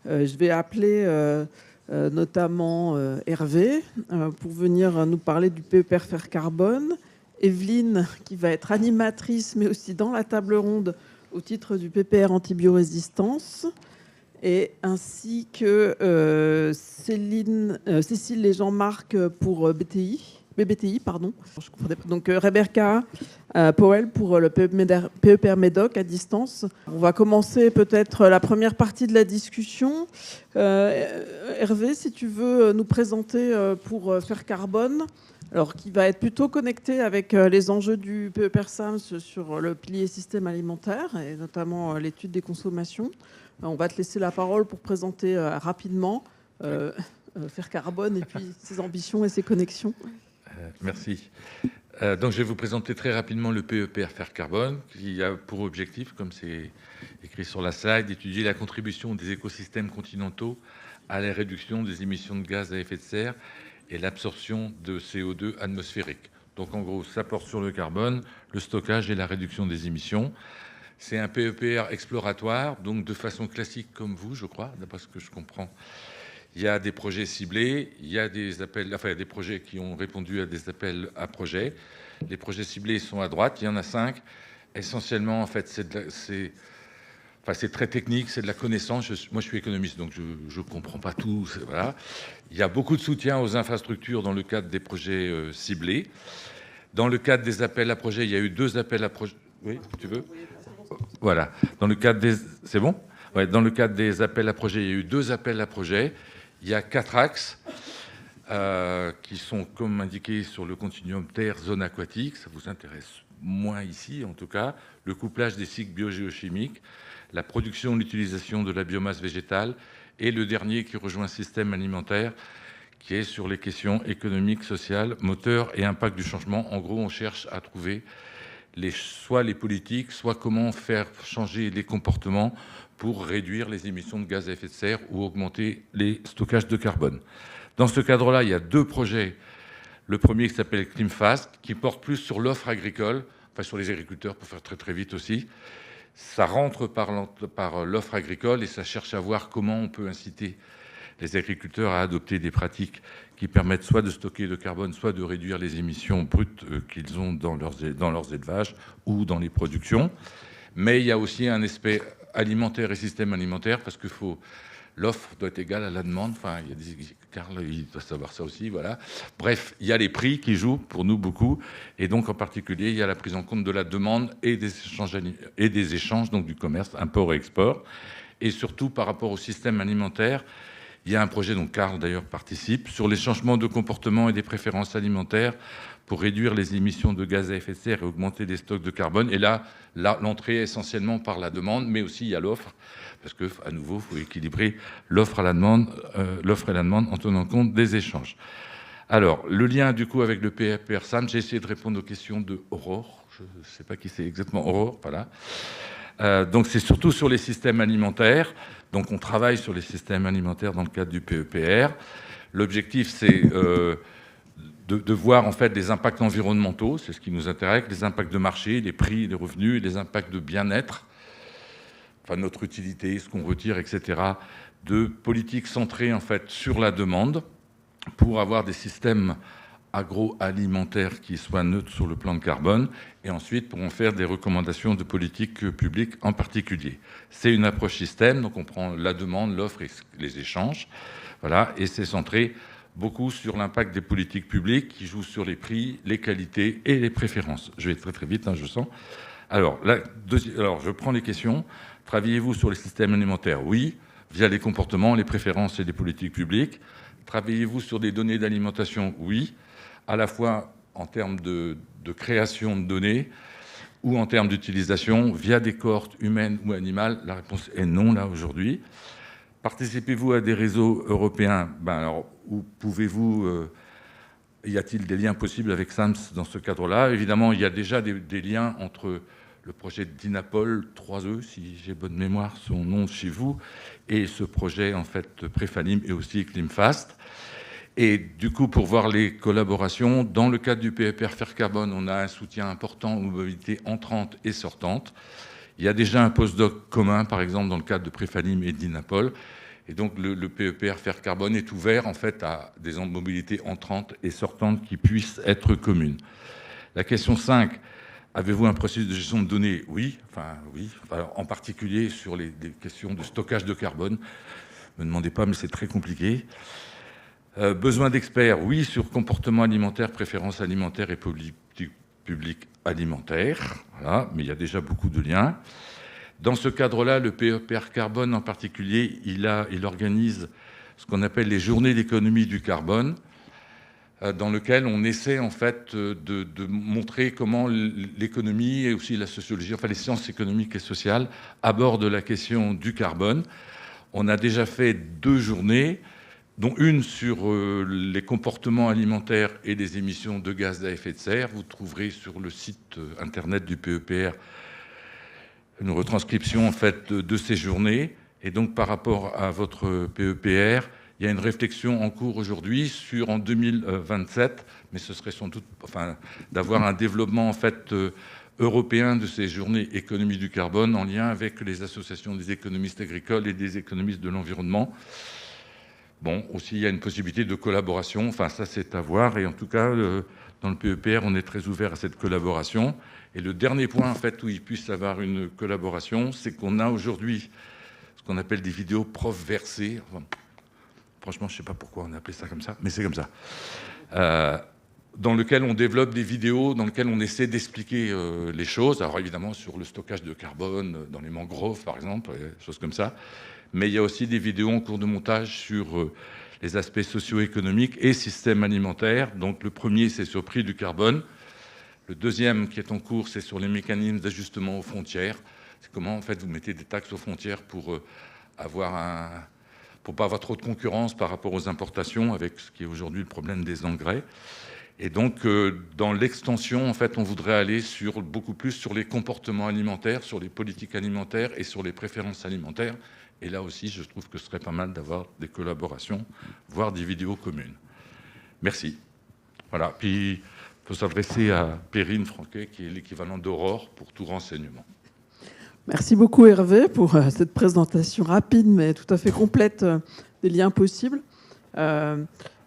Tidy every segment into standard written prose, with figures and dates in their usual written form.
Je vais appeler notamment Hervé pour venir nous parler du PEPR Faire Carbone. Evelyne, qui va être animatrice, mais aussi dans la table ronde au titre du PPR antibiorésistance. Et ainsi que Cécile et Jean-Marc pour BBTI, pardon. Donc Rebecca Powell pour le PEPR Médoc à distance. On va commencer peut-être la première partie de la discussion. Hervé, si tu veux nous présenter pour Faire Carbone, alors qui va être plutôt connecté avec les enjeux du PEPR SAMS sur le pilier système alimentaire et notamment l'étude des consommations. On va te laisser la parole pour présenter rapidement Faire Carbone et puis ses ambitions et ses connexions. Merci. Donc, je vais vous présenter très rapidement le PEPR Faire Carbone, qui a pour objectif, comme c'est écrit sur la slide, d'étudier la contribution des écosystèmes continentaux à la réduction des émissions de gaz à effet de serre et l'absorption de CO2 atmosphérique. Donc, en gros, ça porte sur le carbone, le stockage et la réduction des émissions. C'est un PEPR exploratoire, donc de façon classique comme vous, je crois, d'après ce que je comprends. Il y a des projets ciblés, il y a des appels, enfin, il y a des projets qui ont répondu à des appels à projets. Les projets ciblés sont à droite, il y en a 5. Essentiellement, en fait, c'est très technique, c'est de la connaissance. Moi, je suis économiste, donc je ne comprends pas tout. Voilà. Il y a beaucoup de soutien aux infrastructures dans le cadre des projets ciblés. Dans le cadre des appels à projets, il y a eu 2 appels à projets. Oui, tu veux ? Voilà. Dans le cadre des... C'est bon ? Ouais, dans le cadre des appels à projets, il y a eu 2 appels à projets. Il y a 4 axes qui sont, comme indiqué sur le continuum terre-zone aquatique. Ça vous intéresse moins ici, en tout cas. Le couplage des cycles biogéochimiques, la production et l'utilisation de la biomasse végétale, et le dernier qui rejoint le système alimentaire, qui est sur les questions économiques, sociales, moteurs et impact du changement. En gros, on cherche à trouver soit les politiques, soit comment faire changer les comportements pour réduire les émissions de gaz à effet de serre ou augmenter les stockages de carbone. Dans ce cadre-là, il y a 2 projets. Le premier qui s'appelle ClimFast, qui porte plus sur l'offre agricole, enfin sur les agriculteurs, pour faire très très vite aussi. Ça rentre par l'offre agricole et ça cherche à voir comment on peut inciter les agriculteurs à adopter des pratiques qui permettent soit de stocker le carbone, soit de réduire les émissions brutes qu'ils ont dans leurs élevages ou dans les productions. Mais il y a aussi un aspect alimentaire et système alimentaire, parce que l'offre doit être égale à la demande. Enfin, Carl, il doit savoir ça aussi, voilà. Bref, il y a les prix qui jouent pour nous beaucoup, et donc en particulier, il y a la prise en compte de la demande et des échanges, donc du commerce, import et export, et surtout par rapport au système alimentaire. Il y a un projet dont Carl d'ailleurs participe sur les changements de comportement et des préférences alimentaires pour réduire les émissions de gaz à effet de serre et augmenter les stocks de carbone. Et là, l'entrée est essentiellement par la demande, mais aussi il y a l'offre, parce que à nouveau, il faut équilibrer l'offre et la demande en tenant compte des échanges. Alors, le lien du coup avec le PEPR SAM, j'ai essayé de répondre aux questions de Aurore. Je ne sais pas qui c'est exactement, Aurore, voilà. Donc c'est surtout sur les systèmes alimentaires. Donc on travaille sur les systèmes alimentaires dans le cadre du PEPR. L'objectif, c'est de voir en fait les impacts environnementaux, c'est ce qui nous intéresse, les impacts de marché, les prix, les revenus, les impacts de bien-être, enfin notre utilité, ce qu'on retire, etc. De politiques centrées en fait sur la demande pour avoir des systèmes agroalimentaires qui soient neutres sur le plan de carbone, et ensuite pour en faire des recommandations de politique publique en particulier. C'est une approche système, donc on prend la demande, l'offre et les échanges, voilà, et c'est centré beaucoup sur l'impact des politiques publiques qui jouent sur les prix, les qualités et les préférences. Je vais très très vite, je sens. Alors, je prends les questions. Travaillez-vous sur les systèmes alimentaires? Oui, via les comportements, les préférences et les politiques publiques. Travaillez-vous sur des données d'alimentation? Oui, à la fois en termes de création de données ou en termes d'utilisation via des cohortes humaines ou animales. La réponse est non, là, aujourd'hui. Participez-vous à des réseaux européens? Où pouvez-vous... y a-t-il des liens possibles avec SAMS dans ce cadre-là? Évidemment, il y a déjà des liens entre le projet d'INAPOL 3E, si j'ai bonne mémoire, son nom chez vous, et ce projet, en fait, Préfalim et aussi ClimFast. Et du coup, pour voir les collaborations, dans le cadre du PEPR Faire Carbone, on a un soutien important aux mobilités entrantes et sortantes. Il y a déjà un postdoc commun, par exemple, dans le cadre de Préfalim et d'INAPOL. Et donc, le PEPR Faire Carbone est ouvert, en fait, à des mobilités entrantes et sortantes qui puissent être communes. La question 5, avez-vous un processus de gestion de données? Oui, en particulier sur des questions de stockage de carbone. Ne me demandez pas, mais c'est très compliqué. Besoin d'experts? Oui, sur comportement alimentaire, préférences alimentaires et politique publique alimentaire. Voilà, mais il y a déjà beaucoup de liens. Dans ce cadre-là, le PEPR Carbone en particulier, il organise ce qu'on appelle les journées d'économie du carbone, dans lequel on essaie en fait de montrer comment l'économie et aussi la sociologie, enfin les sciences économiques et sociales, abordent la question du carbone. On a déjà fait 2 journées, dont une sur les comportements alimentaires et les émissions de gaz à effet de serre. Vous trouverez sur le site internet du PEPR une retranscription en fait de ces journées. Et donc par rapport à votre PEPR, il y a une réflexion en cours aujourd'hui sur en 2027, mais ce serait sans doute d'avoir un développement en fait européen de ces journées économie du carbone en lien avec les associations des économistes agricoles et des économistes de l'environnement. Bon, aussi il y a une possibilité de collaboration, ça c'est à voir, et en tout cas dans le PEPR on est très ouvert à cette collaboration. Et le dernier point en fait où il puisse avoir une collaboration, c'est qu'on a aujourd'hui ce qu'on appelle des vidéos prof versées. Franchement, je ne sais pas pourquoi on a appelé ça comme ça, mais c'est comme ça. Dans lequel on développe des vidéos, dans lequel on essaie d'expliquer les choses. Alors évidemment, sur le stockage de carbone dans les mangroves, par exemple, des choses comme ça. Mais il y a aussi des vidéos en cours de montage sur les aspects socio-économiques et système alimentaire. Donc le premier, c'est sur le prix du carbone. Le deuxième qui est en cours, c'est sur les mécanismes d'ajustement aux frontières. C'est comment, en fait, vous mettez des taxes aux frontières pour pas avoir trop de concurrence par rapport aux importations, avec ce qui est aujourd'hui le problème des engrais. Et donc, dans l'extension, en fait, on voudrait aller beaucoup plus sur les comportements alimentaires, sur les politiques alimentaires et sur les préférences alimentaires. Et là aussi, je trouve que ce serait pas mal d'avoir des collaborations, voire des vidéos communes. Merci. Voilà. Puis, il faut s'adresser à Perrine Franquet, qui est l'équivalent d'Aurore pour tout renseignement. Merci beaucoup Hervé pour cette présentation rapide mais tout à fait complète des liens possibles.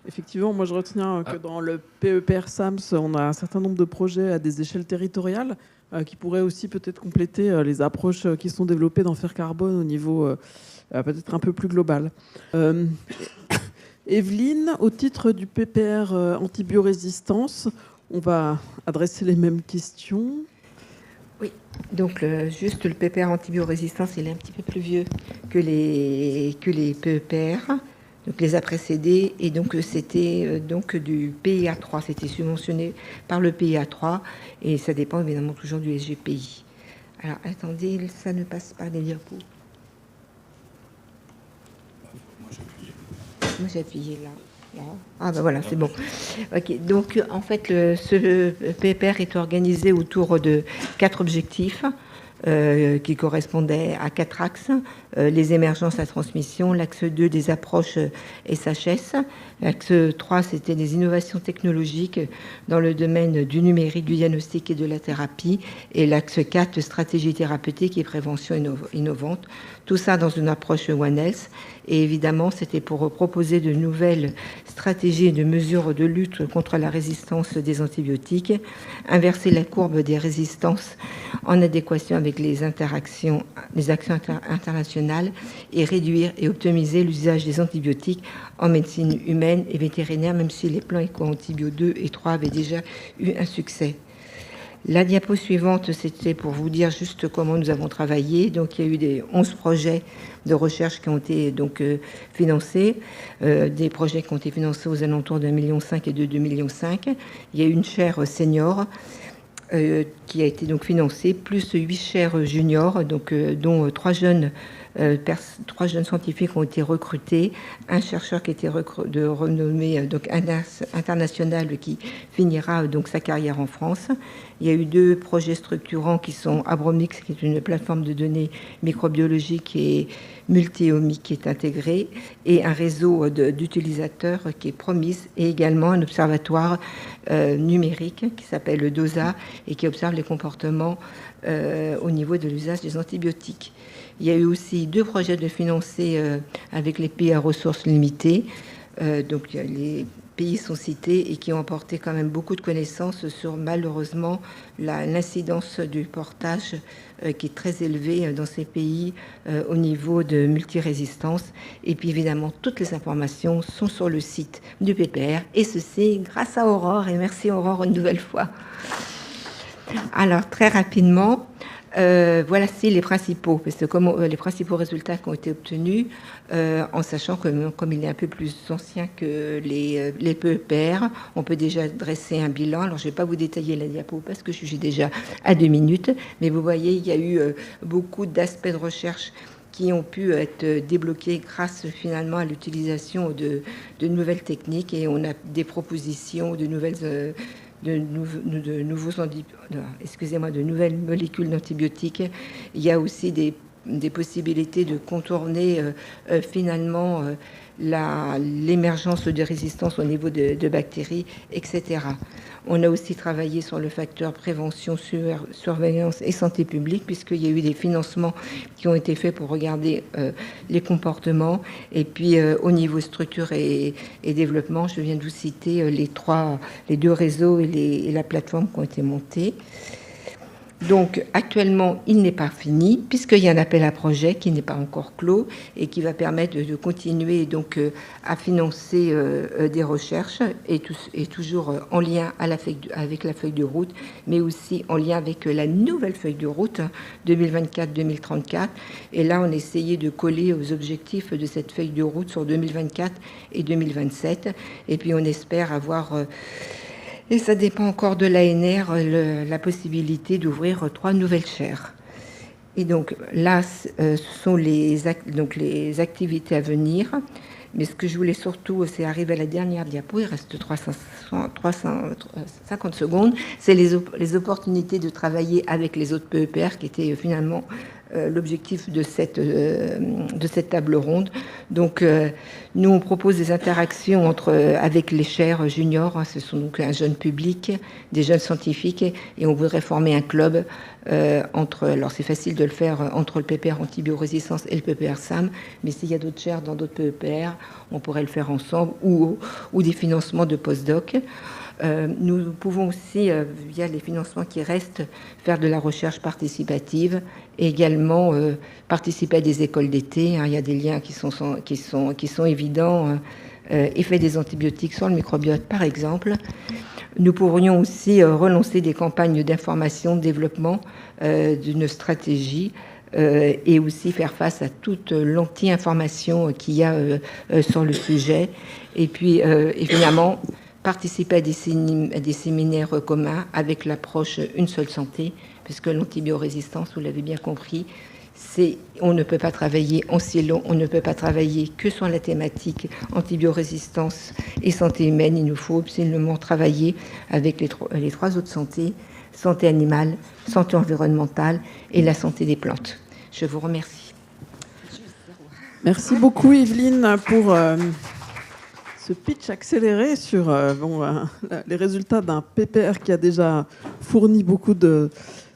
Effectivement, moi je retiens que dans le PEPR SAMS, on a un certain nombre de projets à des échelles territoriales qui pourraient aussi peut-être compléter les approches qui sont développées dans Faire Carbone au niveau peut-être un peu plus global. Evelyne, au titre du PPR antibiorésistance, on va adresser les mêmes questions. Oui, donc juste le PEPR antibiorésistance, il est un petit peu plus vieux que les PEPR, donc les a précédés, et donc c'était donc du PIA3, c'était subventionné par le PIA3, et ça dépend évidemment toujours du SGPI. Alors attendez, ça ne passe pas les diapos. Moi j'ai appuyé là. Ah ben voilà, c'est bon. Ok, donc en fait, ce PEPR est organisé autour de 4 objectifs qui correspondaient à 4 axes. Les émergences, la transmission, l'axe 2 des approches SHS, l'axe 3 c'était les innovations technologiques dans le domaine du numérique, du diagnostic et de la thérapie, et l'axe 4 stratégie thérapeutique et prévention innovante, tout ça dans une approche One Health. Et évidemment, c'était pour proposer de nouvelles stratégies et de mesures de lutte contre la résistance des antibiotiques, inverser la courbe des résistances en adéquation avec les actions internationales et réduire et optimiser l'usage des antibiotiques en médecine humaine et vétérinaire, même si les plans Éco-Antibio 2 et 3 avaient déjà eu un succès. La diapo suivante, c'était pour vous dire juste comment nous avons travaillé. Donc, il y a eu 11 projets de recherche qui ont été donc financés, des projets qui ont été financés aux alentours d'1,5 million et de 2,5 millions. Il y a eu une chaire senior qui a été donc financée, plus 8 chaires juniors, donc, dont 3 jeunes scientifiques ont été recrutés, un chercheur qui était de renommée donc internationale qui finira donc sa carrière en France. Il y a eu 2 projets structurants qui sont Abromix, qui est une plateforme de données microbiologiques et multi-omique qui est intégrée, et un réseau d'utilisateurs qui est Promis, et également un observatoire numérique qui s'appelle le DOSA et qui observe les comportements au niveau de l'usage des antibiotiques. Il y a eu aussi 2 projets de financés avec les pays à ressources limitées. Donc les pays sont cités et qui ont apporté quand même beaucoup de connaissances sur malheureusement l'incidence du portage qui est très élevée dans ces pays au niveau de multirésistance. Et puis évidemment, toutes les informations sont sur le site du PPR, et ceci grâce à Aurore, et merci Aurore une nouvelle fois. Alors très rapidement, voici les principaux, parce que les principaux résultats qui ont été obtenus, en sachant que comme il est un peu plus ancien que les PEPR, on peut déjà dresser un bilan. Alors je ne vais pas vous détailler la diapo parce que je suis déjà à 2 minutes, mais vous voyez, il y a eu beaucoup d'aspects de recherche qui ont pu être débloqués grâce finalement à l'utilisation de nouvelles techniques, et on a des propositions de nouvelles de nouvelles molécules d'antibiotiques. Il y a aussi des possibilités de contourner finalement l'émergence de résistance au niveau de bactéries, etc. On a aussi travaillé sur le facteur prévention, surveillance et santé publique, puisqu'il y a eu des financements qui ont été faits pour regarder les comportements. Et puis au niveau structure et développement, je viens de vous citer les 2 réseaux et la plateforme qui ont été montés. Donc actuellement, il n'est pas fini, puisqu'il y a un appel à projet qui n'est pas encore clos et qui va permettre de continuer donc à financer des recherches, et toujours en lien avec la feuille de route, mais aussi en lien avec la nouvelle feuille de route 2024-2034. Et là, on a essayé de coller aux objectifs de cette feuille de route sur 2024 et 2027. Et puis on espère avoir... et ça dépend encore de l'ANR, la possibilité d'ouvrir 3 nouvelles chaires. Et donc là, ce sont les activités à venir. Mais ce que je voulais surtout, c'est arriver à la dernière diapo, il reste 350 secondes, c'est les opportunités de travailler avec les autres PEPR qui étaient finalement l'objectif de cette table ronde. Donc, nous, on propose des interactions avec les chaires juniors, hein, ce sont donc un jeune public, des jeunes scientifiques, et on voudrait former un club alors c'est facile de le faire entre le PPR antibiorésistance et le PPR SAM, mais s'il y a d'autres chaires dans d'autres PEPR, on pourrait le faire ensemble, ou des financements de postdoc. Nous pouvons aussi, via les financements qui restent, faire de la recherche participative, et également participer à des écoles d'été. Hein. Il y a des liens qui sont évidents. Effet des antibiotiques sur le microbiote, par exemple. Nous pourrions aussi relancer des campagnes d'information, de développement d'une stratégie, et aussi faire face à toute l'anti-information qu'il y a sur le sujet. Et puis, évidemment, participer à des séminaires communs avec l'approche Une seule santé, puisque l'antibiorésistance, vous l'avez bien compris, on ne peut pas travailler en silo, on ne peut pas travailler que sur la thématique antibiorésistance et santé humaine. Il nous faut absolument travailler avec les 3 autres santé animale, santé environnementale et la santé des plantes. Je vous remercie. Merci beaucoup Yveline pour ce pitch accéléré sur les résultats d'un PPR qui a déjà fourni beaucoup de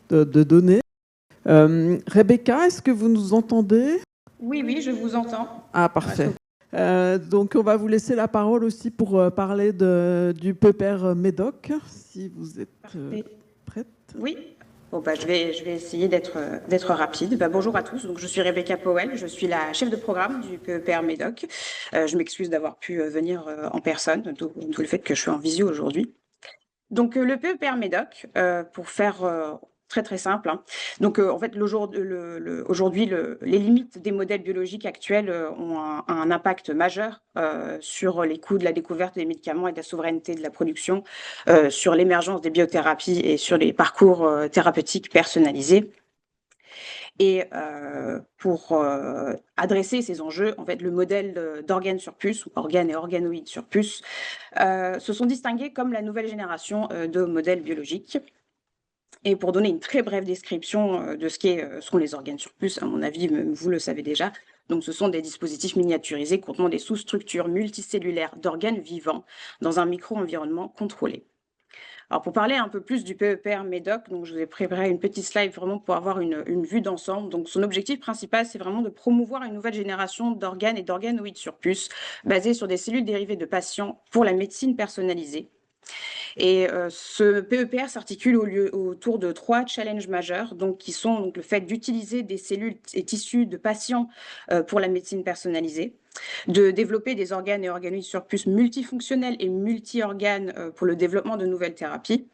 données. Rebecca, est-ce que vous nous entendez? Oui, je vous entends. Ah, parfait. Donc, on va vous laisser la parole aussi pour parler du PEPR Médoc, si vous êtes prête. Oui. Bon, je vais essayer d'être rapide. Bonjour à tous. Donc, je suis Rebecca Powell. Je suis la chef de programme du PEPR Médoc. Je m'excuse d'avoir pu venir en personne, d'où le fait que je suis en visio aujourd'hui. Donc, le PEPR Médoc, pour faire... très simple. Hein. Donc, en fait, aujourd'hui, les limites des modèles biologiques actuels ont un impact majeur sur les coûts de la découverte des médicaments et de la souveraineté de la production, sur l'émergence des biothérapies et sur les parcours thérapeutiques personnalisés. Et pour adresser ces enjeux, en fait, le modèle d'organes sur puce, ou organes et organoïdes sur puce, se sont distingués comme la nouvelle génération de modèles biologiques. Et pour donner une très brève description de ce sont les organes sur puce, à mon avis, vous le savez déjà, donc ce sont des dispositifs miniaturisés contenant des sous-structures multicellulaires d'organes vivants dans un micro-environnement contrôlé. Alors, pour parler un peu plus du PEPR MEDOC, donc je vous ai préparé une petite slide vraiment pour avoir une vue d'ensemble. Donc, son objectif principal, c'est vraiment de promouvoir une nouvelle génération d'organes et d'organoïdes sur puce basés sur des cellules dérivées de patients pour la médecine personnalisée. Et ce PEPR s'articule autour de 3 challenges majeurs, donc, qui sont donc, le fait d'utiliser des cellules et tissus de patients pour la médecine personnalisée, de développer des organes et organoïdes sur puce multifonctionnels et multi-organes pour le développement de nouvelles thérapies,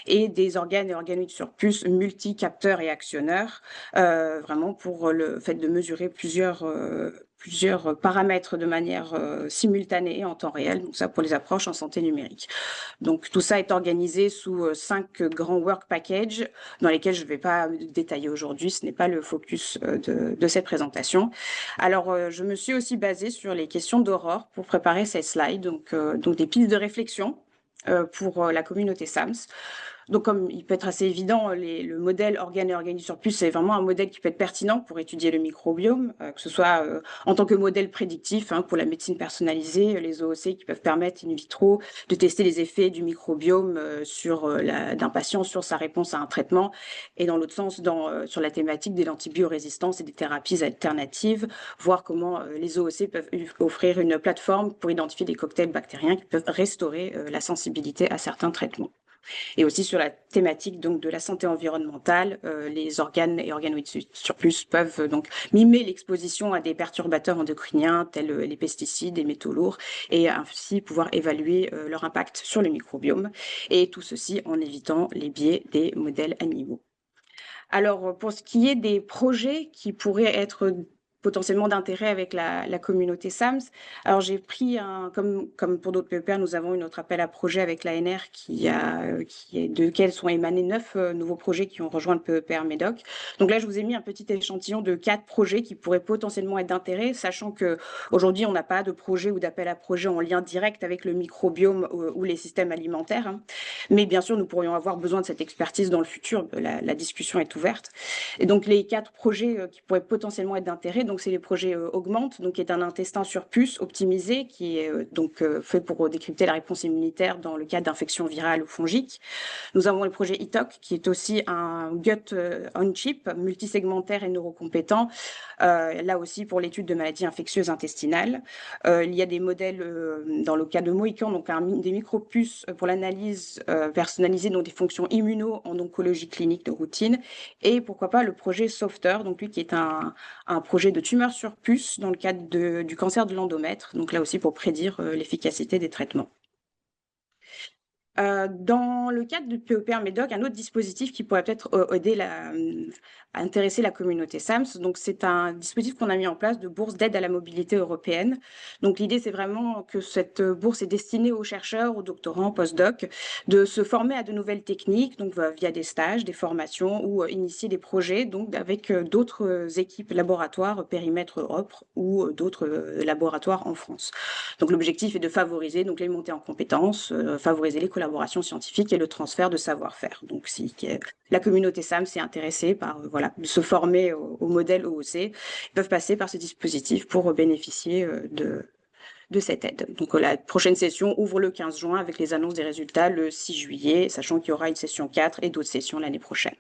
et des organes et organoïdes sur puce multi-capteurs et actionneurs, vraiment pour le fait de mesurer plusieurs paramètres de manière simultanée et en temps réel, donc ça pour les approches en santé numérique. Donc tout ça est organisé sous 5 grands work packages dans lesquels je ne vais pas détailler aujourd'hui, ce n'est pas le focus de cette présentation. Alors je me suis aussi basée sur les questions d'Aurore pour préparer ces slides, donc des pistes de réflexion pour la communauté SAMS. Donc, comme il peut être assez évident, le modèle organe et organoïde sur puce, c'est vraiment un modèle qui peut être pertinent pour étudier le microbiome, que ce soit en tant que modèle prédictif pour la médecine personnalisée, les OOC qui peuvent permettre in vitro de tester les effets du microbiome d'un patient sur sa réponse à un traitement, et dans l'autre sens, sur la thématique de l'antibiorésistance et des thérapies alternatives, voir comment les OOC peuvent offrir une plateforme pour identifier des cocktails bactériens qui peuvent restaurer la sensibilité à certains traitements. Et aussi sur la thématique donc de la santé environnementale, les organes et organoïdes sur puce peuvent donc mimer l'exposition à des perturbateurs endocriniens tels les pesticides, les métaux lourds, et ainsi pouvoir évaluer leur impact sur le microbiome, et tout ceci en évitant les biais des modèles animaux. Alors, pour ce qui est des projets qui pourraient être potentiellement d'intérêt avec la communauté SAMS. Alors, j'ai pris, comme pour d'autres PEPR, nous avons eu notre appel à projet avec l'ANR de lequel sont émanés 9 nouveaux projets qui ont rejoint le PEPR MEDOC. Donc là, je vous ai mis un petit échantillon de 4 projets qui pourraient potentiellement être d'intérêt, sachant qu'aujourd'hui, on n'a pas de projet ou d'appel à projet en lien direct avec le microbiome ou les systèmes alimentaires. Mais bien sûr, nous pourrions avoir besoin de cette expertise dans le futur. La discussion est ouverte. Et donc, les 4 projets qui pourraient potentiellement être d'intérêt, donc c'est les projets Augmente, donc qui est un intestin sur puce optimisé, qui est fait pour décrypter la réponse immunitaire dans le cas d'infections virales ou fongiques. Nous avons le projet ITOC, qui est aussi un gut on chip multisegmentaire et neurocompétent, là aussi pour l'étude de maladies infectieuses intestinales. Il y a des modèles dans le cas de Mohican, donc des micropuces pour l'analyse personnalisée donc des fonctions immuno en oncologie clinique de routine, et pourquoi pas le projet Softer, donc lui qui est un projet de tumeur sur puce dans le cadre du cancer de l'endomètre, donc là aussi pour prédire l'efficacité des traitements. Dans le cadre du PEPR MEDOC, un autre dispositif qui pourrait peut-être aider à intéresser la communauté SAMS, donc c'est un dispositif qu'on a mis en place de bourse d'aide à la mobilité européenne. Donc l'idée, c'est vraiment que cette bourse est destinée aux chercheurs, aux doctorants, post-doc, de se former à de nouvelles techniques, donc via des stages, des formations, ou initier des projets donc avec d'autres équipes laboratoires, périmètre Europe, ou d'autres laboratoires en France. Donc l'objectif est de favoriser donc les montées en compétences, favoriser les collaborations scientifiques et le transfert de savoir-faire. Donc si la communauté SAMS est intéressée par de se former au modèle OOC, ils peuvent passer par ce dispositif pour bénéficier de cette aide. Donc la prochaine session ouvre le 15 juin avec les annonces des résultats le 6 juillet, sachant qu'il y aura une session 4 et d'autres sessions l'année prochaine.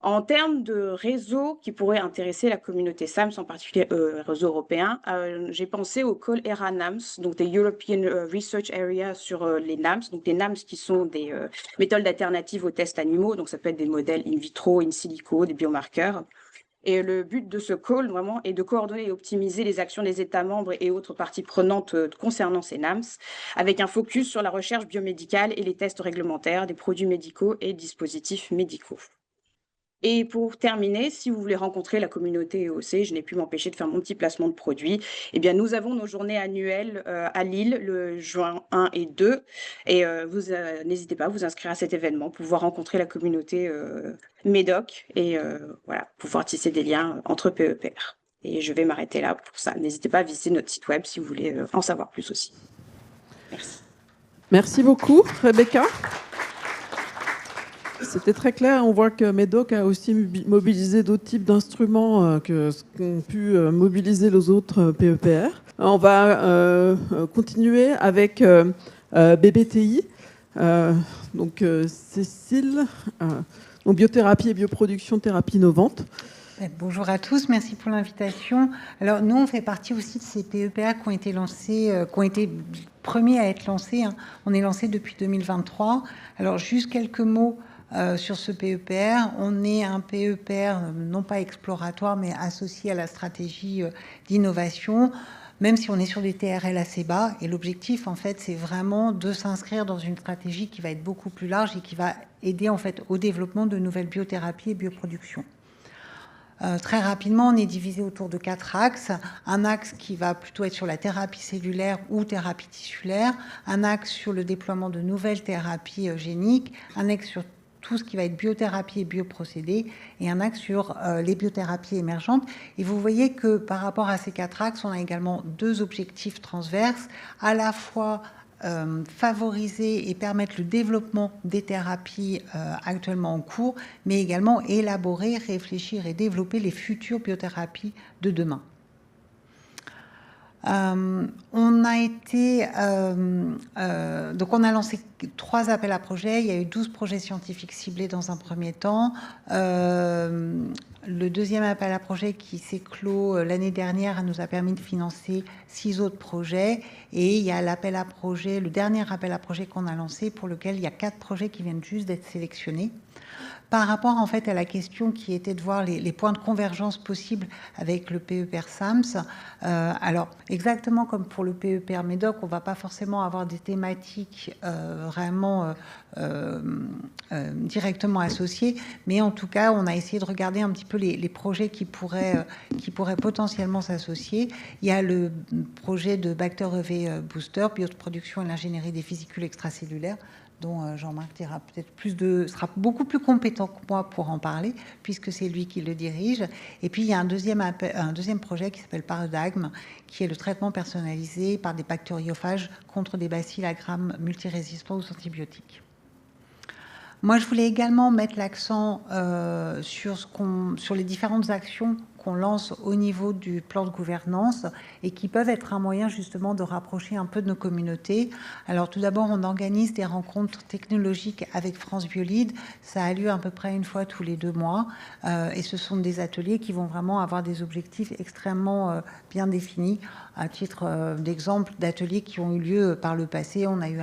En termes de réseaux qui pourraient intéresser la communauté SAMS, en particulier réseau européen, j'ai pensé au Call ERA NAMS, donc des European Research Area sur les NAMS, donc des NAMS qui sont des méthodes alternatives aux tests animaux, donc ça peut être des modèles in vitro, in silico, des biomarqueurs. Et le but de ce call, vraiment, est de coordonner et optimiser les actions des États membres et autres parties prenantes concernant ces NAMS, avec un focus sur la recherche biomédicale et les tests réglementaires des produits médicaux et dispositifs médicaux. Et pour terminer, si vous voulez rencontrer la communauté EOC, je n'ai pu m'empêcher de faire mon petit placement de produit. Eh bien, nous avons nos journées annuelles à Lille, le juin 1 et 2. Et n'hésitez pas à vous inscrire à cet événement pour pouvoir rencontrer la communauté MEDOC et pouvoir tisser des liens entre PEPR. Et je vais m'arrêter là pour ça. N'hésitez pas à visiter notre site web si vous voulez en savoir plus aussi. Merci. Merci beaucoup, Rebecca. C'était très clair. On voit que MEDOC a aussi mobilisé d'autres types d'instruments que ce qu'ont pu mobiliser les autres PEPR. On va continuer avec BBTI. Cécile, donc biothérapie et bioproduction, thérapie innovante. Bonjour à tous, merci pour l'invitation. Alors nous, on fait partie aussi de ces PEPR qui ont été lancés, qui ont été premiers à être lancés. On est lancé depuis 2023. Alors juste quelques mots sur ce PEPR. On est un PEPR non pas exploratoire, mais associé à la stratégie d'innovation, même si on est sur des TRL assez bas. Et l'objectif, en fait, c'est vraiment de s'inscrire dans une stratégie qui va être beaucoup plus large et qui va aider, en fait, au développement de nouvelles biothérapies et bioproduction. Très rapidement, on est divisé autour de 4 axes. Un axe qui va plutôt être sur la thérapie cellulaire ou thérapie tissulaire, un axe sur le déploiement de nouvelles thérapies géniques, un axe sur tout ce qui va être biothérapie et bioprocédés, et un axe sur les biothérapies émergentes. Et vous voyez que par rapport à ces 4 axes, on a également 2 objectifs transverses, à la fois favoriser et permettre le développement des thérapies actuellement en cours, mais également élaborer, réfléchir et développer les futures biothérapies de demain. On a été donc on a lancé 3 appels à projets. Il y a eu 12 projets scientifiques ciblés dans un premier temps. Le deuxième appel à projet qui s'est clos l'année dernière nous a permis de financer 6 autres projets. Et il y a l'appel à projet, le dernier appel à projet qu'on a lancé, pour lequel il y a 4 projets qui viennent juste d'être sélectionnés. Par rapport en fait à la question qui était de voir les points de convergence possibles avec le PEPR SAMS, alors exactement comme pour le PEPR MEDOC, on ne va pas forcément avoir des thématiques vraiment directement associées, mais en tout cas on a essayé de regarder un petit peu les projets qui pourraient potentiellement s'associer. Il y a le projet de Bacter EV Booster, bioproduction et l'ingénierie des vésicules extracellulaires, dont Jean-Marc sera beaucoup plus compétent que moi pour en parler, puisque c'est lui qui le dirige. Et puis, il y a un deuxième projet qui s'appelle Paradigme, qui est le traitement personnalisé par des bactériophages contre des bacilles à Gram multirésistants aux antibiotiques. Moi, je voulais également mettre l'accent sur les différentes actions qu'on lance au niveau du plan de gouvernance et qui peuvent être un moyen justement de rapprocher un peu de nos communautés. Alors tout d'abord, on organise des rencontres technologiques avec France Biolide. Ça a lieu à peu près une fois tous les 2 mois et ce sont des ateliers qui vont vraiment avoir des objectifs extrêmement bien définis. À titre d'exemple d'ateliers qui ont eu lieu par le passé, on a eu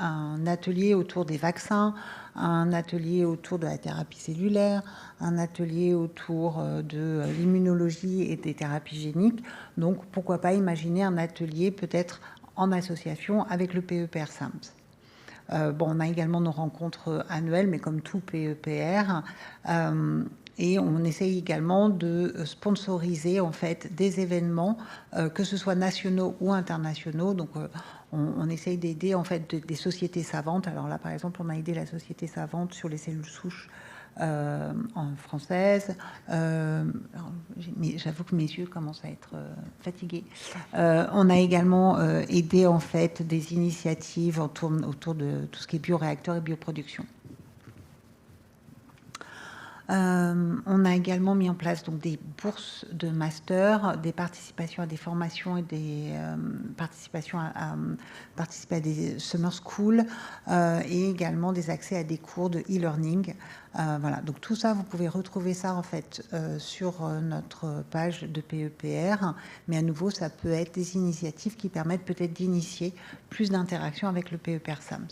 un atelier autour des vaccins, un atelier autour de la thérapie cellulaire, un atelier autour de l'immunologie et des thérapies géniques. Donc, pourquoi pas imaginer un atelier peut-être en association avec le PEPR SAMS. On a également nos rencontres annuelles, mais comme tout PEPR, et on essaye également de sponsoriser en fait des événements, que ce soit nationaux ou internationaux. Donc, on essaye d'aider en fait des sociétés savantes. Alors là, par exemple, on a aidé la société savante sur les cellules souches françaises. Mais j'avoue que mes yeux commencent à être fatigués. On a également aidé en fait des initiatives autour de tout ce qui est bioréacteurs et bioproduction. On a également mis en place donc des bourses de master, des participations à des formations et des participations à participer à des summer schools et également des accès à des cours de e-learning. Voilà, donc tout ça, vous pouvez retrouver ça en fait sur notre page de PEPR, mais à nouveau, ça peut être des initiatives qui permettent peut-être d'initier plus d'interaction avec le PEPR SAMS.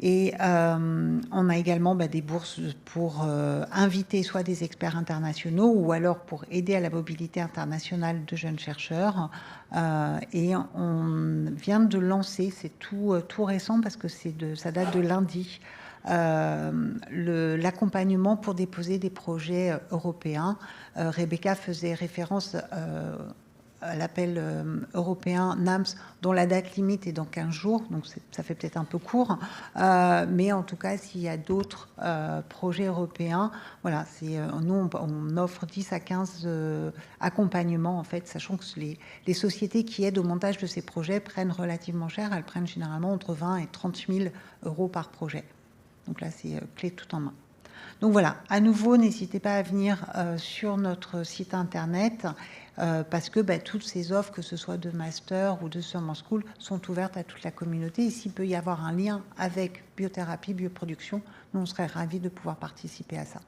Et on a également des bourses pour inviter soit des experts internationaux ou alors pour aider à la mobilité internationale de jeunes chercheurs. Et on vient de lancer, c'est tout récent parce que ça date de lundi, l'accompagnement pour déposer des projets européens. Rebecca faisait référence à l'appel européen NAMS, dont la date limite est dans 15 jours, donc ça fait peut-être un peu court, mais en tout cas, s'il y a d'autres projets européens, voilà, nous, on offre 10 à 15 accompagnements, en fait, sachant que les sociétés qui aident au montage de ces projets prennent relativement cher, elles prennent généralement entre 20 et 30 000 euros par projet. Donc là, c'est clé tout en main. Donc voilà, à nouveau, n'hésitez pas à venir sur notre site internet parce que toutes ces offres, que ce soit de master ou de summer school, sont ouvertes à toute la communauté. Et s'il peut y avoir un lien avec biothérapie, bioproduction, nous, on serait ravis de pouvoir participer à ça.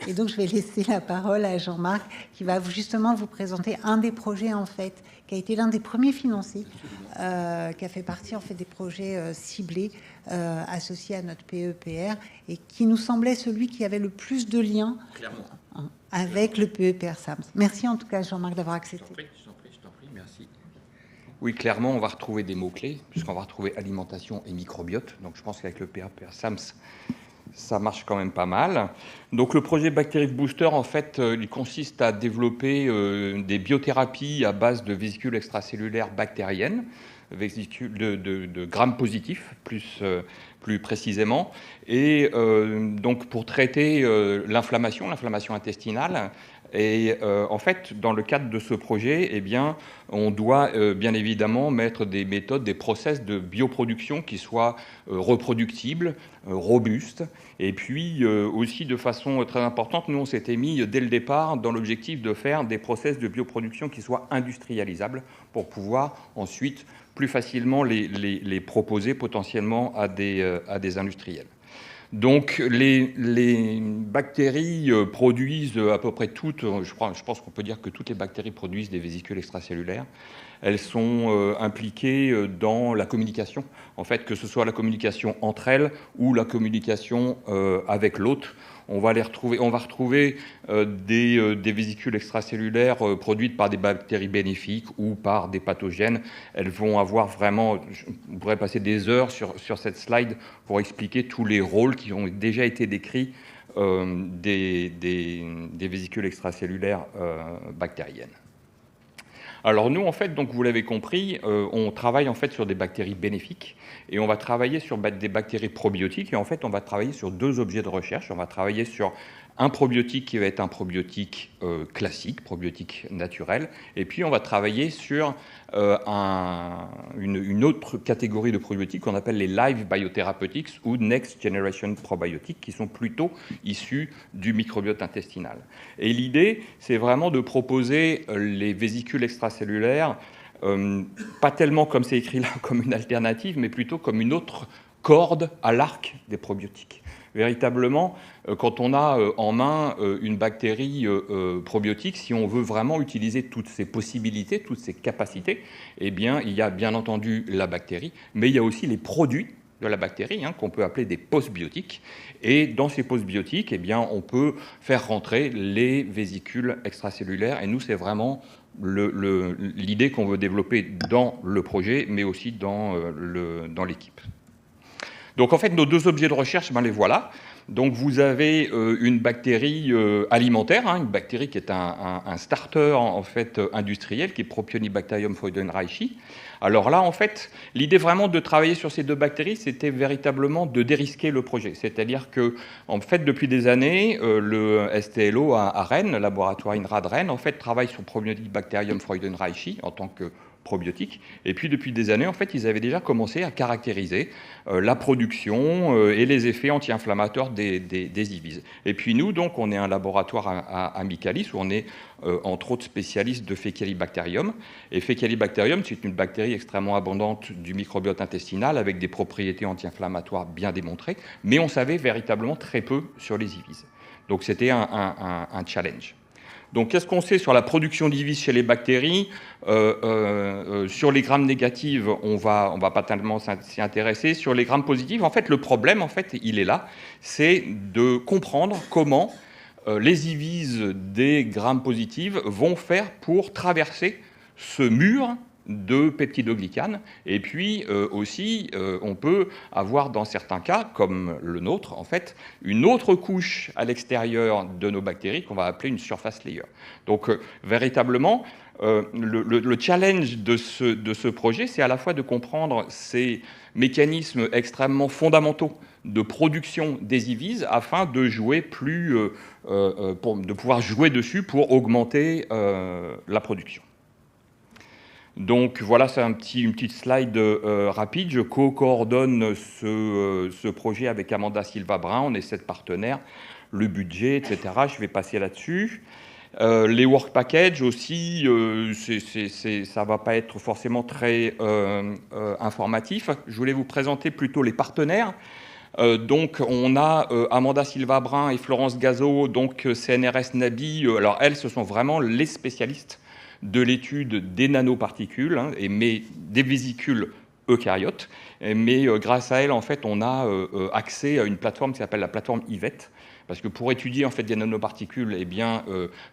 Et donc, je vais laisser la parole à Jean-Marc qui va justement vous présenter un des projets, en fait, qui a été l'un des premiers financés, qui a fait partie, en fait, des projets ciblés associés à notre PEPR et qui nous semblait celui qui avait le plus de liens avec le PEPR SAMS. Merci en tout cas, Jean-Marc, d'avoir accepté. Je t'en prie, merci. Oui, clairement, on va retrouver des mots-clés, puisqu'on va retrouver alimentation et microbiote. Donc, je pense qu'avec le PEPR SAMS, ça marche quand même pas mal. Donc le projet Bactérie Booster, en fait, il consiste à développer des biothérapies à base de vésicules extracellulaires bactériennes, vésicules de grammes positifs, plus précisément, et donc pour traiter l'inflammation intestinale. Et en fait, dans le cadre de ce projet, eh bien, on doit bien évidemment mettre des méthodes, des process de bioproduction qui soient reproductibles, robustes. Et puis aussi, de façon très importante, nous, on s'était mis dès le départ dans l'objectif de faire des process de bioproduction qui soient industrialisables pour pouvoir ensuite plus facilement les proposer potentiellement à des industriels. Donc les bactéries produisent à peu près toutes, je pense qu'on peut dire que toutes les bactéries produisent des vésicules extracellulaires. Elles sont impliquées dans la communication, en fait, que ce soit la communication entre elles ou la communication avec l'hôte. On va retrouver des vésicules extracellulaires produites par des bactéries bénéfiques ou par des pathogènes. Elles vont avoir vraiment, on pourrait passer des heures sur cette slide pour expliquer tous les rôles qui ont déjà été décrits des vésicules extracellulaires bactériennes. Alors nous, en fait, donc vous l'avez compris, on travaille en fait sur des bactéries bénéfiques et on va travailler sur des bactéries probiotiques et en fait, on va travailler sur deux objets de recherche. On va travailler sur un probiotique qui va être un probiotique classique, probiotique naturel, et puis on va travailler sur une autre catégorie de probiotiques qu'on appelle les live biotherapeutics ou next generation probiotics, qui sont plutôt issus du microbiote intestinal. Et l'idée, c'est vraiment de proposer les vésicules extracellulaires, pas tellement comme c'est écrit là, comme une alternative, mais plutôt comme une autre corde à l'arc des probiotiques. Véritablement, quand on a en main une bactérie probiotique, si on veut vraiment utiliser toutes ses possibilités, toutes ses capacités, eh bien, il y a bien entendu la bactérie, mais il y a aussi les produits de la bactérie, qu'on peut appeler des postbiotiques. Et dans ces postbiotiques, eh bien, on peut faire rentrer les vésicules extracellulaires. Et nous, c'est vraiment l'idée qu'on veut développer dans le projet, mais aussi dans l'équipe. Donc en fait, nos deux objets de recherche, les voilà. Donc vous avez une bactérie alimentaire, une bactérie qui est un starter en fait industriel, qui est Propionibacterium freudenreichi. Alors là, en fait, l'idée vraiment de travailler sur ces deux bactéries, c'était véritablement de dérisquer le projet. C'est-à-dire que, en fait, depuis des années, le STLO à Rennes, le laboratoire INRA de Rennes, en fait, travaille sur Propionibacterium freudenreichi en tant que probiotiques. Et puis, depuis des années, en fait, ils avaient déjà commencé à caractériser la production et les effets anti-inflammatoires des IVIS. Et puis, nous, donc, on est un laboratoire à Michaelis, où on est, entre autres, spécialiste de Faecalibacterium. Et Faecalibacterium, c'est une bactérie extrêmement abondante du microbiote intestinal, avec des propriétés anti-inflammatoires bien démontrées, mais on savait véritablement très peu sur les IVIS. Donc, c'était un challenge. Donc, qu'est-ce qu'on sait sur la production d'IVIS chez les bactéries ? Sur les grammes négatives, on va pas tellement s'y intéresser. Sur les grammes positifs, en fait, le problème, en fait, il est là, c'est de comprendre comment les IVIS des grammes positives vont faire pour traverser ce mur de peptidoglycanes. Et puis aussi, on peut avoir dans certains cas, comme le nôtre, en fait, une autre couche à l'extérieur de nos bactéries qu'on va appeler une surface layer. Donc, véritablement, le challenge de ce projet, c'est à la fois de comprendre ces mécanismes extrêmement fondamentaux de production des IVIS afin de jouer de pouvoir jouer dessus pour augmenter la production. Donc voilà, c'est une petite slide rapide. Je co-coordonne ce projet avec Amanda Silva-Brun. On est 7 partenaires, le budget, etc. Je vais passer là-dessus. Les work packages aussi, ça ne va pas être forcément très informatif. Je voulais vous présenter plutôt les partenaires. Donc on a Amanda Silva-Brun et Florence Gazeau, donc CNRS Nabi. Alors elles, ce sont vraiment les spécialistes de l'étude des nanoparticules, hein, mais des vésicules eucaryotes. Mais grâce à elles, en fait, on a accès à une plateforme qui s'appelle la plateforme IVET. Parce que pour étudier en fait des nanoparticules, eh bien,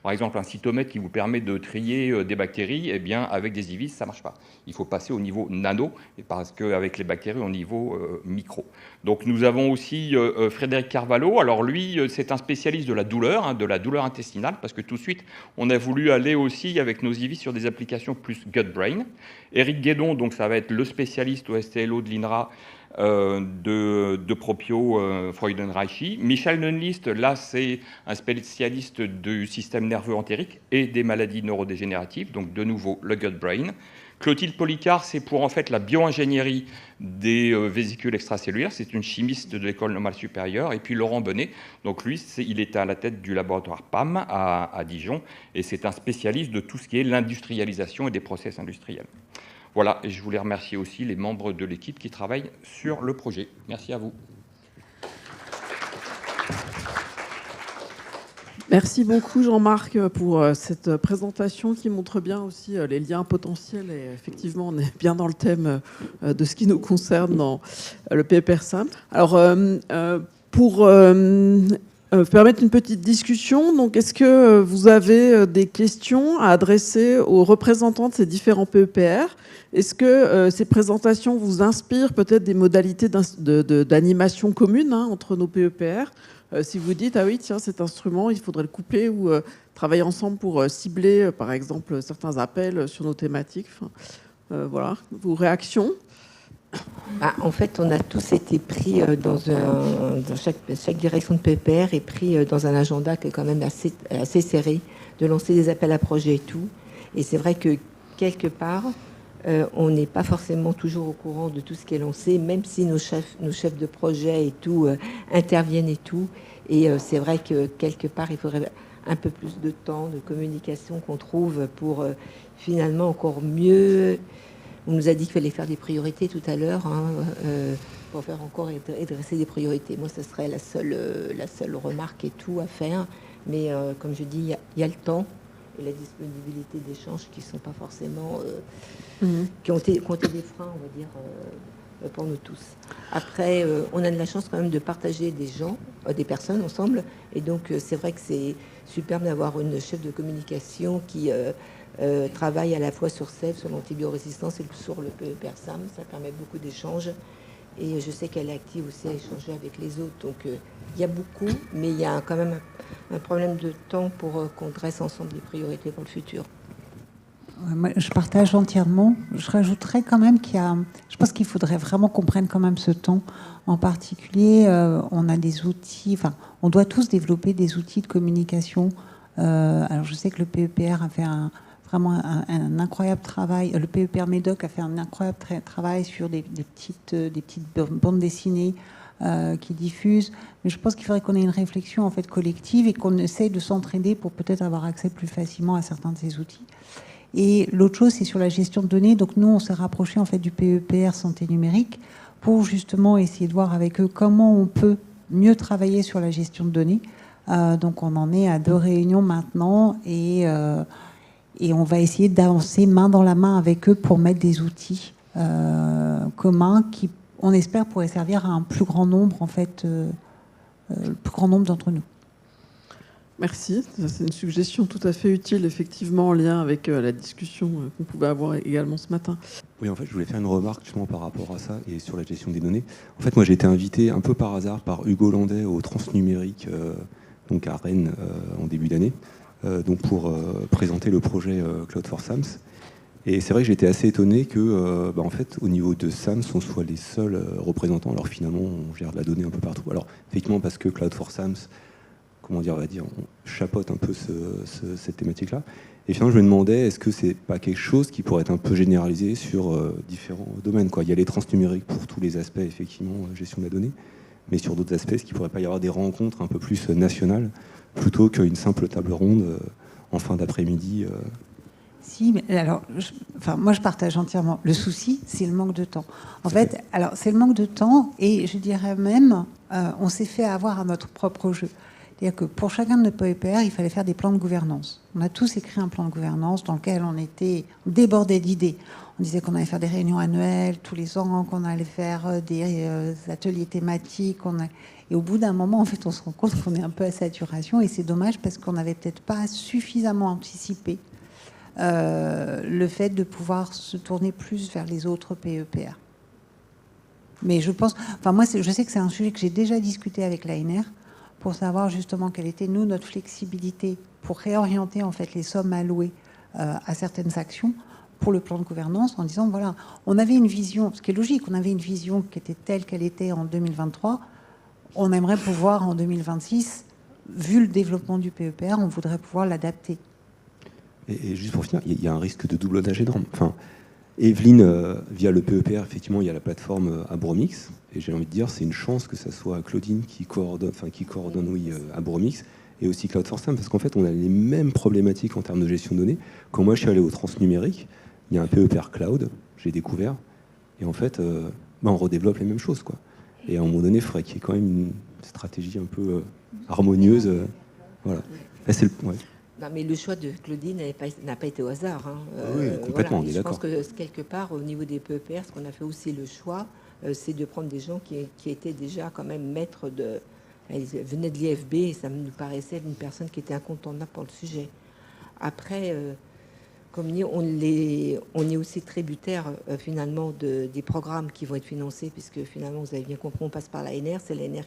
par exemple un cytomètre qui vous permet de trier des bactéries, eh bien, avec des IVIS, ça ne marche pas. Il faut passer au niveau nano, parce qu'avec les bactéries, au niveau micro. Donc nous avons aussi Frédéric Carvalho. Alors lui, c'est un spécialiste de la douleur intestinale, parce que tout de suite, on a voulu aller aussi avec nos IVIS sur des applications plus gut-brain. Éric Guédon, donc ça va être le spécialiste au STLO de l'INRA, de Propio Freudenreichi. Michel Nunlist, là, c'est un spécialiste du système nerveux entérique et des maladies neurodégénératives, donc de nouveau le gut-brain. Clotilde Policard, c'est pour en fait la bio-ingénierie des vésicules extracellulaires. C'est une chimiste de l'école normale supérieure. Et puis Laurent Bonnet, donc lui, il est à la tête du laboratoire PAM à Dijon, et c'est un spécialiste de tout ce qui est l'industrialisation et des process industriels. Voilà, et je voulais remercier aussi les membres de l'équipe qui travaillent sur le projet. Merci à vous. Merci beaucoup Jean-Marc pour cette présentation qui montre bien aussi les liens potentiels. Et effectivement, on est bien dans le thème de ce qui nous concerne dans le PEPR SAM. Alors, pour permettre une petite discussion, donc est-ce que vous avez des questions à adresser aux représentants de ces différents PEPR ? Est-ce que ces présentations vous inspirent peut-être des modalités d'animation communes entre nos PEPR ? Si vous dites, ah oui, tiens, cet instrument, il faudrait le coupler ou travailler ensemble pour cibler, par exemple, certains appels sur nos thématiques. Voilà, vos réactions ? En fait, on a tous été pris dans chaque direction de PEPR est pris dans un agenda qui est quand même assez serré, de lancer des appels à projets et tout. Et c'est vrai que quelque part, on n'est pas forcément toujours au courant de tout ce qui est lancé, même si nos chefs de projet et tout interviennent et tout. Et c'est vrai que quelque part, il faudrait un peu plus de temps, de communication qu'on trouve pour finalement encore mieux. On nous a dit qu'il fallait faire des priorités tout à l'heure, pour faire encore et dresser des priorités. Moi, ce serait la seule remarque et tout à faire. Mais comme je dis, il y a le temps et la disponibilité d'échanges qui ne sont pas forcément... qui ont été des freins, on va dire, pour nous tous. Après, on a de la chance quand même de partager des personnes ensemble. Et donc, c'est vrai que c'est superbe d'avoir une chef de communication qui... travaille à la fois sur CEF, sur l'antibiorésistance et sur le PEPR SAM. Ça permet beaucoup d'échanges. Et je sais qu'elle est active aussi à échanger avec les autres. Donc, il y a beaucoup, mais il y a quand même un problème de temps pour qu'on dresse ensemble des priorités pour le futur. Moi, je partage entièrement. Je rajouterais quand même je pense qu'il faudrait vraiment qu'on prenne quand même ce temps. En particulier, on a des outils, on doit tous développer des outils de communication. Alors, je sais que le PEPR a fait vraiment un incroyable travail. Le PEPR Médoc a fait un incroyable travail sur des petites bandes dessinées qui diffusent. Mais je pense qu'il faudrait qu'on ait une réflexion en fait collective et qu'on essaye de s'entraider pour peut-être avoir accès plus facilement à certains de ces outils. Et l'autre chose, c'est sur la gestion de données. Donc nous, on s'est rapproché en fait du PEPR Santé Numérique pour justement essayer de voir avec eux comment on peut mieux travailler sur la gestion de données. Donc on en est à 2 réunions maintenant et on va essayer d'avancer main dans la main avec eux pour mettre des outils communs qui, on espère, pourraient servir à un plus grand nombre, en fait, le plus grand nombre d'entre nous. Merci. C'est une suggestion tout à fait utile, effectivement, en lien avec la discussion qu'on pouvait avoir également ce matin. Oui, en fait, je voulais faire une remarque justement par rapport à ça et sur la gestion des données. En fait, moi, j'ai été invité un peu par hasard par Hugo Landais au Transnumérique, donc à Rennes, en début d'année, donc pour présenter le projet Cloud for SAMS. Et c'est vrai que j'étais assez étonné que, en fait, au niveau de SAMS, on soit les seuls représentants. Alors finalement, on gère de la donnée un peu partout. Alors effectivement, parce que Cloud for SAMS, comment dire, on chapeaute un peu cette thématique-là. Et finalement, je me demandais, est-ce que c'est pas quelque chose qui pourrait être un peu généralisé sur différents domaines, quoi. Il y a les transnumériques pour tous les aspects, effectivement, gestion de la donnée, mais sur d'autres aspects, est-ce qu'il ne pourrait pas y avoir des rencontres un peu plus nationales, plutôt qu'une simple table ronde en fin d'après-midi Si, mais alors, moi je partage entièrement. Le souci, c'est le manque de temps. En fait, alors c'est le manque de temps, et je dirais même, on s'est fait avoir à notre propre jeu. C'est-à-dire que pour chacun de nos PEPR, il fallait faire des plans de gouvernance. On a tous écrit un plan de gouvernance dans lequel on était débordé d'idées. On disait qu'on allait faire des réunions annuelles tous les ans, qu'on allait faire des ateliers thématiques. Et au bout d'un moment, en fait, on se rend compte qu'on est un peu à saturation, et c'est dommage parce qu'on n'avait peut-être pas suffisamment anticipé le fait de pouvoir se tourner plus vers les autres PEPR. Mais je pense, moi, je sais que c'est un sujet que j'ai déjà discuté avec l'ANR pour savoir justement quelle était, nous, notre flexibilité pour réorienter en fait les sommes allouées à certaines actions pour le plan de gouvernance, en disant, voilà, on avait une vision, ce qui est logique, on avait une vision qui était telle qu'elle était en 2023, on aimerait pouvoir en 2026, vu le développement du PEPR, on voudrait pouvoir l'adapter. Et juste pour finir, il y a un risque de doublonnage énorme. Enfin, Evelyne, via le PEPR, effectivement, il y a la plateforme Abromix. Et j'ai envie de dire, c'est une chance que ça soit Claudine qui coordonne Abromix, et aussi Cloud for Sam, parce qu'en fait, on a les mêmes problématiques en termes de gestion de données. Quand moi, je suis allé au transnumérique, il y a un PEPR Cloud, j'ai découvert, et en fait, on redéveloppe les mêmes choses, quoi. Et à un moment donné, il faudrait qu'il y ait quand même une stratégie un peu harmonieuse. Voilà. Là, c'est le... Ouais. Non, mais le choix de Claudine n'a pas été au hasard. Hein. Oui, complètement, on est d'accord. Je pense que quelque part, au niveau des PEPR, ce qu'on a fait aussi le choix, c'est de prendre des gens qui étaient déjà quand même maîtres de... Ils venaient de l'IFB, et ça nous paraissait une personne qui était incontournable pour le sujet. Après, comme dit, on est aussi tributaire finalement des programmes qui vont être financés, puisque finalement, vous avez bien compris, on passe par l'ANR, c'est l'ANR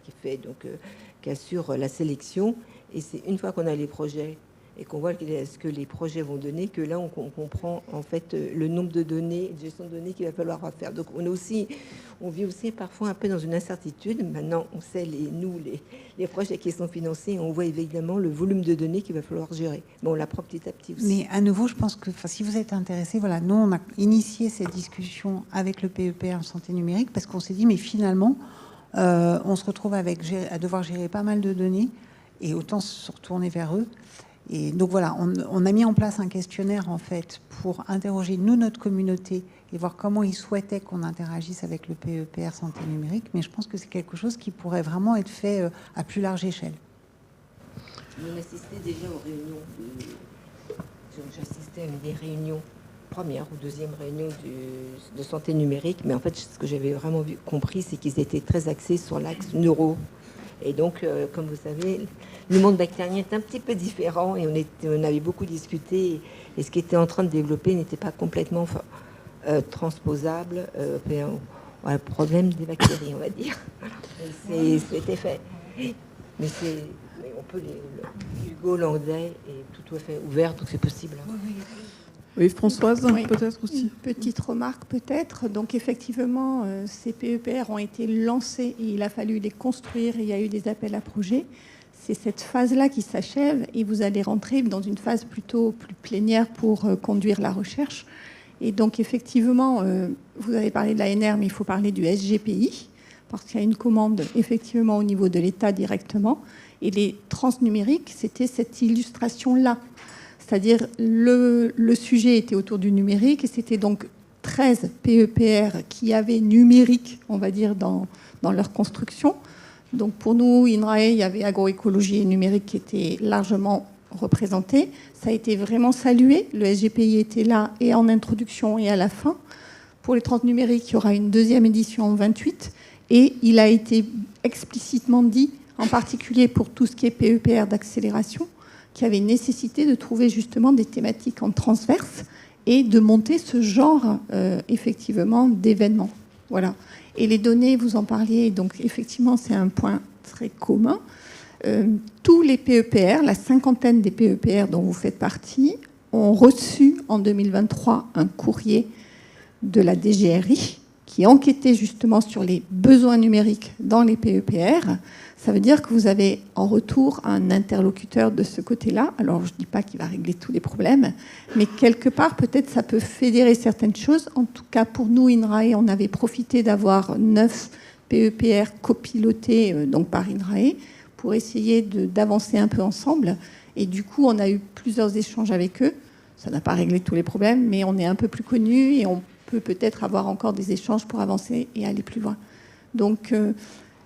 qui assure la sélection, et c'est une fois qu'on a les projets et qu'on voit ce que les projets vont donner, que là, on comprend en fait le nombre de données, de gestion de données qu'il va falloir faire. Donc, on vit aussi parfois un peu dans une incertitude. Maintenant, on sait, les projets qui sont financés, on voit évidemment le volume de données qu'il va falloir gérer. Mais on l'apprend petit à petit aussi. Mais à nouveau, je pense que si vous êtes intéressé, voilà, nous, on a initié cette discussion avec le PEPR santé numérique, parce qu'on s'est dit, mais finalement, on se retrouve à devoir gérer pas mal de données, et autant se retourner vers eux. Et donc voilà, on a mis en place un questionnaire en fait pour interroger nous, notre communauté, et voir comment ils souhaitaient qu'on interagisse avec le PEPR santé numérique. Mais je pense que c'est quelque chose qui pourrait vraiment être fait à plus large échelle. On assistait déjà aux réunions. J'assistais à une des réunions, première ou deuxième réunion de santé numérique. Mais en fait, ce que j'avais vraiment compris, c'est qu'ils étaient très axés sur l'axe neuro. Et donc, comme vous savez, le monde bactérien est un petit peu différent, et on avait beaucoup discuté, et ce qui était en train de développer n'était pas complètement transposable au problème des bactéries, on va dire. C'était fait. Mais on peut Hugo Landais est tout à fait ouvert, donc c'est possible. Oui, Françoise, Oui. peut-être aussi. Une petite remarque peut-être. Donc effectivement, ces PEPR ont été lancés et il a fallu les construire, et il y a eu des appels à projets. C'est cette phase-là qui s'achève, et vous allez rentrer dans une phase plutôt plus plénière pour conduire la recherche. Et donc effectivement, vous avez parlé de l'ANR, mais il faut parler du SGPI, parce qu'il y a une commande effectivement au niveau de l'État directement. Et les transnumériques, c'était cette illustration-là. C'est-à-dire le sujet était autour du numérique, et c'était donc 13 PEPR qui avaient numérique, on va dire, dans leur construction. Donc pour nous, INRAE, il y avait agroécologie et numérique qui étaient largement représentés. Ça a été vraiment salué. Le SGPI était là, et en introduction et à la fin. Pour les transnumériques, il y aura une deuxième édition en 28, et il a été explicitement dit, en particulier pour tout ce qui est PEPR d'accélération, qu'il y avait une nécessité de trouver justement des thématiques en transverse et de monter ce genre effectivement d'événements. Voilà. Et les données, vous en parliez, donc effectivement c'est un point très commun. Tous les PEPR, la cinquantaine des PEPR dont vous faites partie, ont reçu en 2023 un courrier de la DGRI qui enquêtait justement sur les besoins numériques dans les PEPR, ça veut dire que vous avez en retour un interlocuteur de ce côté-là. Alors, je ne dis pas qu'il va régler tous les problèmes, mais quelque part, peut-être, ça peut fédérer certaines choses. En tout cas, pour nous, INRAE, on avait profité d'avoir 9 PEPR copilotés donc par INRAE pour essayer d'avancer un peu ensemble. Et du coup, on a eu plusieurs échanges avec eux. Ça n'a pas réglé tous les problèmes, mais on est un peu plus connus et on peut peut-être avoir encore des échanges pour avancer et aller plus loin. Donc, il ne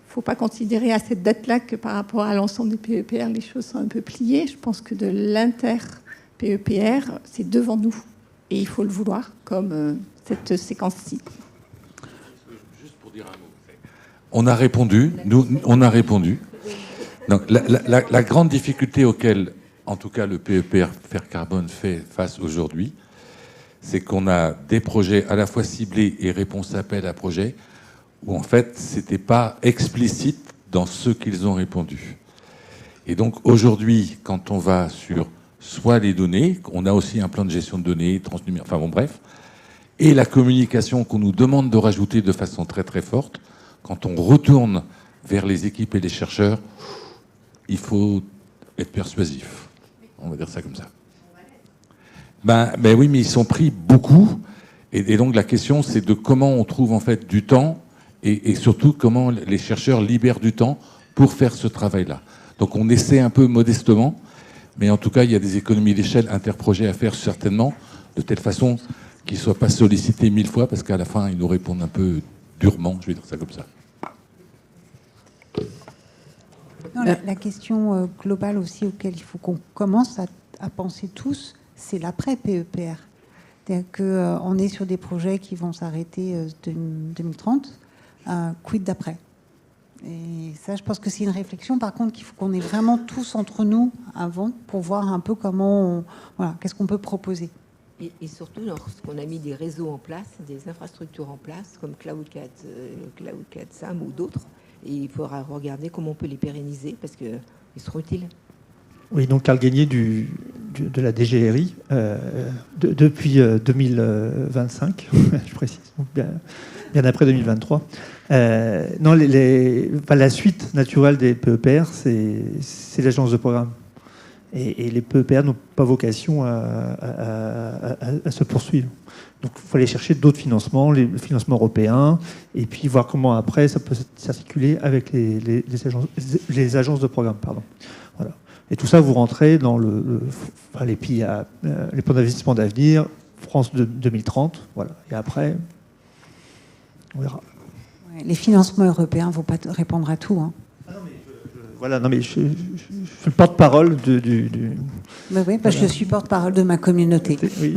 faut pas considérer à cette date-là que par rapport à l'ensemble des PEPR, les choses sont un peu pliées. Je pense que de l'inter-PEPR, c'est devant nous. Et il faut le vouloir, comme cette séquence-ci. Juste pour dire un mot. On a répondu. Nous, on a répondu. Donc, la grande difficulté auquel, en tout cas, le PEPR Faire Carbone fait face aujourd'hui, c'est qu'on a des projets à la fois ciblés et réponses à appel à projets où, en fait, c'était pas explicite dans ce qu'ils ont répondu. Et donc, aujourd'hui, quand on va sur soit les données, on a aussi un plan de gestion de données, transnumérique, enfin bon, bref, et la communication qu'on nous demande de rajouter de façon très très forte, quand on retourne vers les équipes et les chercheurs, il faut être persuasif. On va dire ça comme ça. Ben oui, mais ils sont pris beaucoup. Et donc la question, c'est de comment on trouve en fait du temps et surtout comment les chercheurs libèrent du temps pour faire ce travail-là. Donc on essaie un peu modestement, mais en tout cas, il y a des économies d'échelle interprojets à faire certainement, de telle façon qu'ils ne soient pas sollicités 1000 fois, parce qu'à la fin, ils nous répondent un peu durement, je vais dire ça comme ça. Non, la question globale aussi auquel il faut qu'on commence à penser tous, c'est l'après-PEPR. C'est-à-dire qu'on est sur des projets qui vont s'arrêter 2030. Quid d'après? Et ça, je pense que c'est une réflexion, par contre, qu'il faut qu'on ait vraiment tous entre nous avant pour voir un peu comment voilà, qu'est-ce qu'on peut proposer. Et surtout, lorsqu'on a mis des réseaux en place, des infrastructures en place, comme CloudCat, SAM ou d'autres, et il faudra regarder comment on peut les pérenniser, parce qu'ils seront utiles. Oui, donc Carl Gagné de la DGRI, depuis 2025, je précise, donc bien après 2023. Non, la suite naturelle des PEPR, c'est l'agence de programme. Et les PEPR n'ont pas vocation à se poursuivre. Donc il faut aller chercher d'autres financements, les financements européens, et puis voir comment après ça peut s'articuler avec les agences de programme. Pardon. Voilà. Et tout ça, vous rentrez dans les plans d'investissement d'avenir, France 2030, voilà. Et après, on verra. Les financements européens ne vont pas répondre à tout. Hein. Ah non, mais voilà, non, mais je suis le porte-parole du... Ben oui, parce que je suis porte-parole de ma communauté. Oui.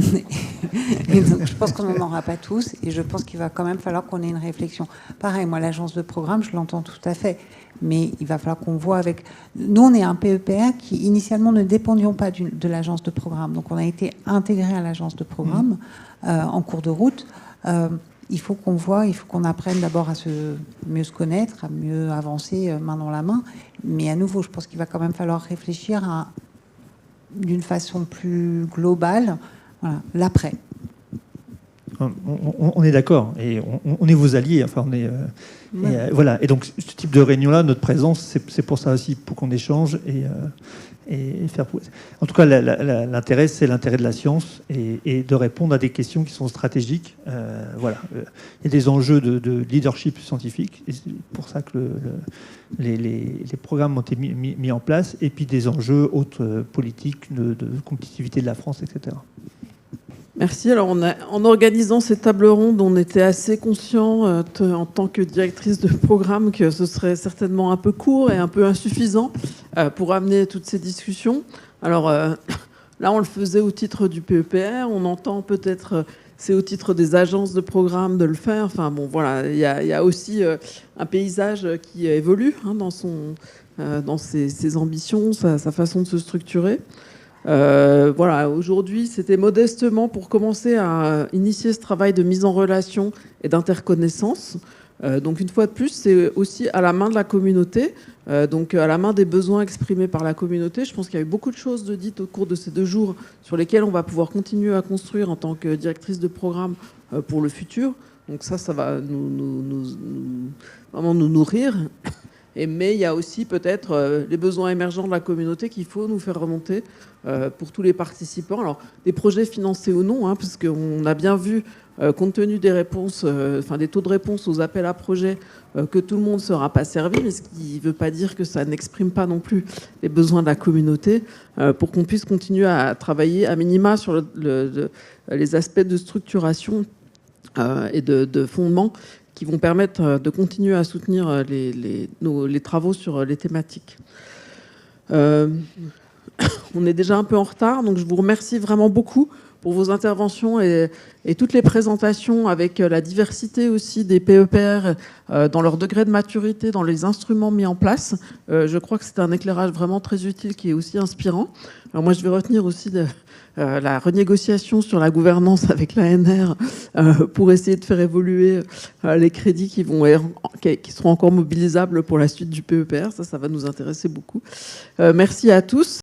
Et donc, je pense qu'on n'en aura pas tous, et je pense qu'il va quand même falloir qu'on ait une réflexion. Pareil, moi, l'agence de programme, je l'entends tout à fait, mais il va falloir qu'on voit avec... Nous, on est un PEPR qui, initialement, ne dépendions pas de l'agence de programme. Donc, on a été intégré à l'agence de programme en cours de route. Il faut qu'on voit, il faut qu'on apprenne d'abord à mieux se connaître, à mieux avancer main dans la main. Mais à nouveau, je pense qu'il va quand même falloir réfléchir d'une façon plus globale, voilà, l'après. On est d'accord, et on est vos alliés. Enfin, on est, voilà. Et donc, ce type de réunion-là, notre présence, c'est pour ça aussi, pour qu'on échange et faire. En tout cas, l'intérêt, c'est l'intérêt de la science et de répondre à des questions qui sont stratégiques. Voilà. Il y a des enjeux de leadership scientifique, et c'est pour ça que les programmes ont été mis en place, et puis des enjeux autres politiques de compétitivité de la France, etc. Merci. Alors, en organisant ces tables rondes, on était assez conscient, en tant que directrice de programme, que ce serait certainement un peu court et un peu insuffisant pour amener toutes ces discussions. Alors, là, on le faisait au titre du PEPR. On entend peut-être, c'est au titre des agences de programme de le faire. Enfin, bon, voilà, il y a aussi un paysage qui évolue dans ses ambitions, sa façon de se structurer. Voilà, aujourd'hui, c'était modestement pour commencer à initier ce travail de mise en relation et d'interconnaissance. Donc, une fois de plus, c'est aussi à la main de la communauté, donc à la main des besoins exprimés par la communauté. Je pense qu'il y a eu beaucoup de choses dites au cours de ces 2 jours sur lesquelles on va pouvoir continuer à construire en tant que directrice de programme pour le futur. Donc ça va vraiment nous nourrir. Mais il y a aussi peut-être les besoins émergents de la communauté qu'il faut nous faire remonter pour tous les participants. Alors, des projets financés ou non, parce qu'on a bien vu, compte tenu des réponses, des taux de réponse aux appels à projets, que tout le monde ne sera pas servi, mais ce qui ne veut pas dire que ça n'exprime pas non plus les besoins de la communauté, pour qu'on puisse continuer à travailler à minima sur les aspects de structuration et de fondement qui vont permettre de continuer à soutenir les travaux sur les thématiques. On est déjà un peu en retard, donc je vous remercie vraiment beaucoup pour vos interventions et toutes les présentations avec la diversité aussi des PEPR dans leur degré de maturité, dans les instruments mis en place. Je crois que c'est un éclairage vraiment très utile qui est aussi inspirant. Alors moi, je vais retenir aussi la renégociation sur la gouvernance avec l'ANR pour essayer de faire évoluer les crédits qui seront encore mobilisables pour la suite du PEPR. Ça va nous intéresser beaucoup. Merci à tous.